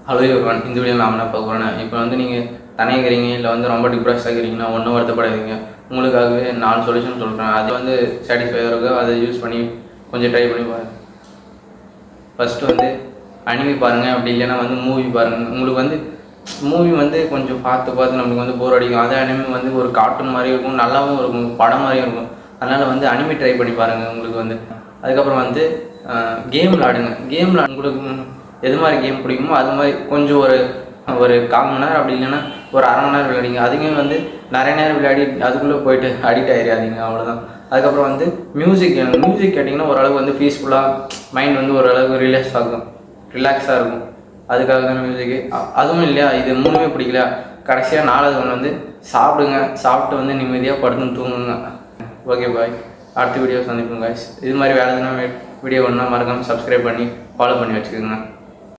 Hello everyone, இந்த video நான் என்ன பார்க்க போகிறேன். இப்போ வந்து நீங்கள் தனியாக இருக்கிறீங்க, இல்லை வந்து ரொம்ப டிப்ரெஸ்டாக இருக்கிறீங்கன்னா ஒன்றும் வருத்தப்படாதீங்க. உங்களுக்காகவே 4 சொல்யூஷன் சொல்கிறேன். அது வந்து சாட்டிஸ்ஃபையாக இருக்கோ அதை யூஸ் பண்ணி கொஞ்சம் ட்ரை பண்ணி பாருங்கள். ஃபஸ்ட்டு வந்து அனிமி பாருங்கள், அப்படி இல்லைன்னா வந்து மூவி பாருங்கள். உங்களுக்கு வந்து மூவி வந்து கொஞ்சம் பார்த்து நம்மளுக்கு வந்து போர் அடிக்கும். அதே அனிமி வந்து ஒரு கார்ட்டூன் மாதிரி இருக்கும், நல்லாவும் இருக்கும், படம் மாதிரியும் இருக்கும். அதனால் வந்து அனிமி ட்ரை பண்ணி பாருங்கள் உங்களுக்கு வந்து. அதுக்கப்புறம் வந்து கேம் விளாடுங்க. கேம் உங்களுக்கு எது மாதிரி கேம் பிடிக்குமோ அது மாதிரி கொஞ்சம் ஒரு 1/4 மணி நேரம் அப்படி இல்லைன்னா ஒரு அரை மணி நேரம் விளையாடிங்க. அதுக்கும் வந்து நிறைய நேரம் விளையாடி அதுக்குள்ளே போயிட்டு அடிக்ட் ஆகிடாதீங்க, அவ்வளோதான். அதுக்கப்புறம் வந்து மியூசிக் கேட்டிங்கன்னா ஓரளவுக்கு வந்து பீஸ்ஃபுல்லாக மைண்ட் வந்து ஓரளவுக்கு ரிலாக்ஸாக இருக்கும். அதுக்காக தான் மியூசிக்கு. அதுவும் இல்லையா, இது 3மே பிடிக்கலையா, கடைசியாக 4வது ஒன்று வந்து சாப்பிடுங்க. சாப்பிட்டு வந்து நிம்மதியாக படுத்துன்னு தூங்குங்க. ஓகே பாய், அடுத்த வீடியோ சந்திப்போம் காய்ஸ். இது மாதிரி வேறு எதுனா வீடியோ ஒன்றா மறக்காமல் சப்ஸ்கிரைப் பண்ணி ஃபாலோ பண்ணி வச்சுக்கோங்க.